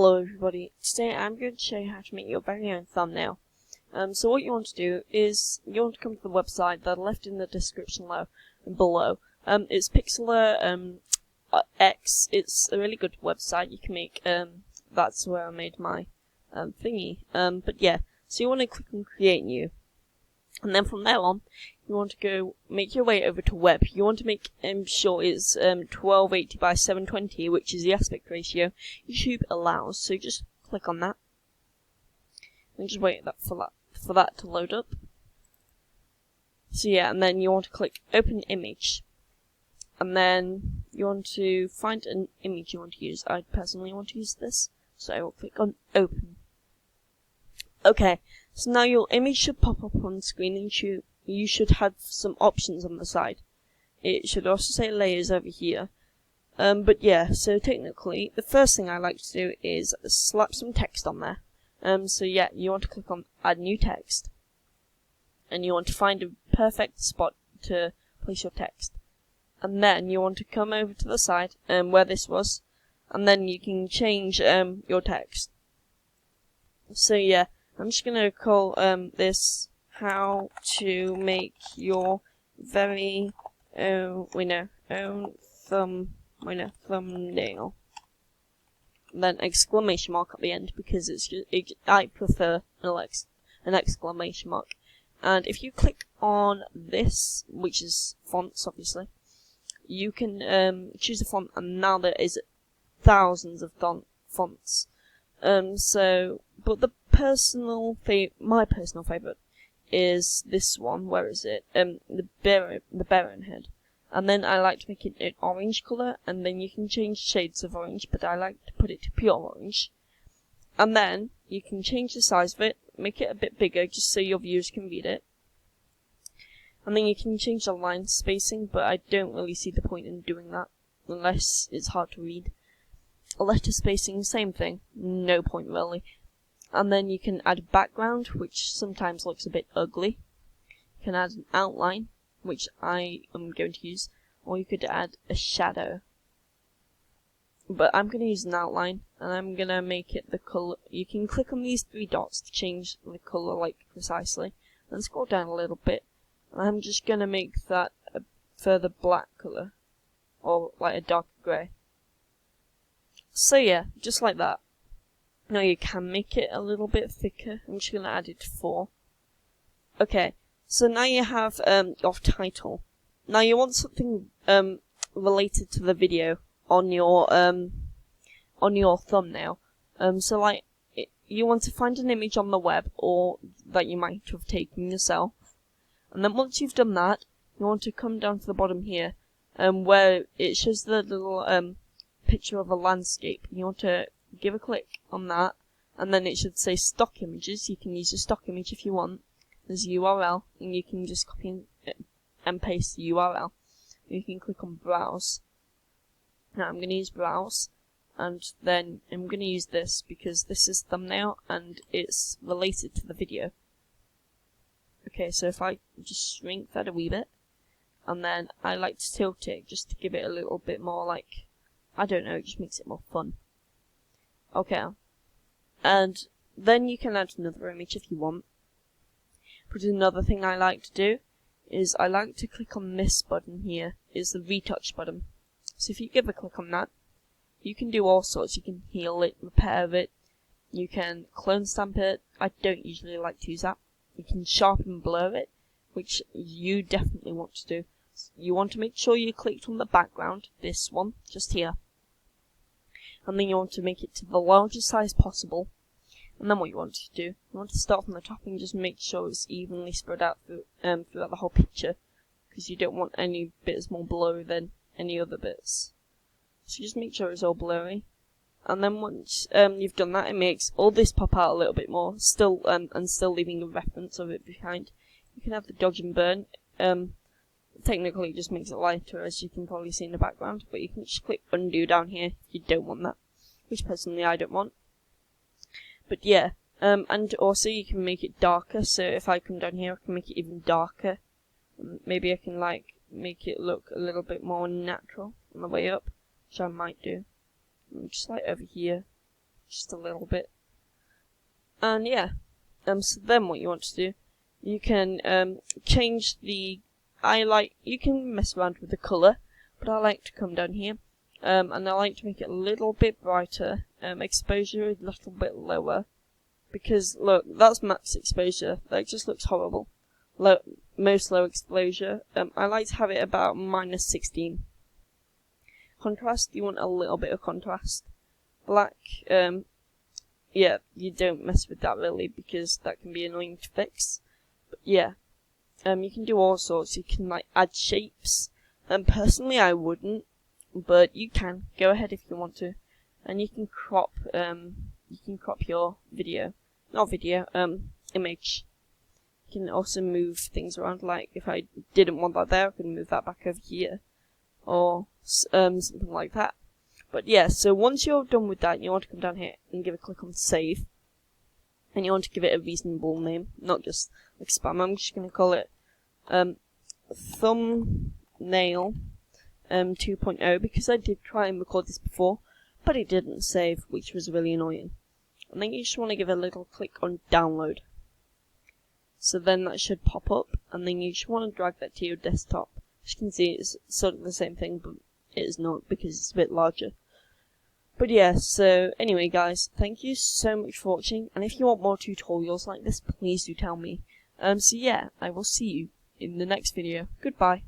Hello everybody, today I'm going to show you how to make your very own thumbnail. So what you want to do is, you want to come to the website that I left in the description below. It's Pixlr X. It's a really good website. You can make, that's where I made my thingy. But yeah, so you want to click on Create New. And then from there on, you want to go make your way over to web. You want to make sure it's 1280 by 720, which is the aspect ratio YouTube allows. So just click on that, and just wait for that to load up. So yeah, and then you want to click Open Image, and then you want to find an image you want to use. I personally want to use this, so I will click on Open. Okay, so now your image should pop up on screen, and you should have some options on the side. It should also say layers over here. But yeah, so technically, the first thing I like to do is slap some text on there. So yeah, you want to click on Add New Text, and you want to find a perfect spot to place your text. And then you want to come over to the side, where this was, and then you can change your text. So yeah, I'm just gonna call this how to make your very own thumbnail. And then exclamation mark at the end, because I prefer an exclamation mark. And if you click on this, which is fonts obviously, you can choose a font, and now there is thousands of fonts. But my personal favorite is this one. Where is it? The Baron head. And then I like to make it an orange color, and then you can change shades of orange, but I like to put it to pure orange. And then you can change the size of it, make it a bit bigger, just so your viewers can read it. And then you can change the line spacing, but I don't really see the point in doing that, unless it's hard to read. Letter spacing, same thing, no point really. And then you can add a background, which sometimes looks a bit ugly. You can add an outline, which I am going to use, or you could add a shadow. But I'm going to use an outline, and I'm going to make it the color. You can click on these three dots to change the color, like, precisely. And scroll down a little bit. And I'm just going to make that a further black color, or like a darker grey. So yeah, just like that. Now you can make it a little bit thicker. I'm just going to add it to 4. Okay, so now you have your title. Now you want something related to the video on your thumbnail. So like, you want to find an image on the web, or that you might have taken yourself. And then once you've done that, you want to come down to the bottom here, where it shows the little picture of a landscape. You want to give a click on that, and then it should say stock images. You can use a stock image if you want. There's a URL, and you can just copy and paste the URL. You can click on browse. Now I'm going to use browse, and then I'm going to use this because this is thumbnail and it's related to the video. Okay, so if I just shrink that a wee bit, and then I like to tilt it just to give it a little bit more, like, I don't know, it just makes it more fun. Okay, and then you can add another image if you want. But another thing I like to do is I like to click on this button here, is the retouch button. So if you give a click on that, you can do all sorts. You can heal it, repair it, you can clone stamp it. I don't usually like to use that. You can sharpen and blur it, which you definitely want to do. You want to make sure you clicked on the background, this one, just here. And then you want to make it to the largest size possible. And then what you want to do, you want to start from the top and just make sure it's evenly spread out throughout the whole picture, because you don't want any bits more blurry than any other bits. So just make sure it's all blurry. And then once you've done that, it makes all this pop out a little bit more, still leaving a reference of it behind. You can have the dodge and burn. Technically it just makes it lighter, as you can probably see in the background, but you can just click undo down here if you don't want that, which personally I don't want. But yeah, and also you can make it darker, so if I come down here I can make it even darker. Maybe I can like make it look a little bit more natural on the way up, which I might do. Just like over here, just a little bit. And yeah, so then what you want to do, you can change the, you can mess around with the colour, but I like to come down here, and I like to make it a little bit brighter, exposure a little bit lower, because look, that's max exposure, that just looks horrible. Most low exposure, I like to have it about -16. Contrast, you want a little bit of contrast. Black, yeah, you don't mess with that really, because that can be annoying to fix. But yeah, you can do all sorts. You can like add shapes. Personally, I wouldn't, but you can go ahead if you want to, and you can crop your image. You can also move things around. Like if I didn't want that there, I can move that back over here, or something like that. But yeah, so once you're done with that, you want to come down here and give a click on save. And you want to give it a reasonable name, not just like spam. I'm just going to call it thumbnail 2.0, because I did try and record this before, but it didn't save, which was really annoying. And then you just want to give a little click on download. So then that should pop up, and then you just want to drag that to your desktop. As you can see, it's sort of the same thing, but it is not, because it's a bit larger. But yeah, so anyway guys, thank you so much for watching, and if you want more tutorials like this, please do tell me. So yeah, I will see you in the next video. Goodbye.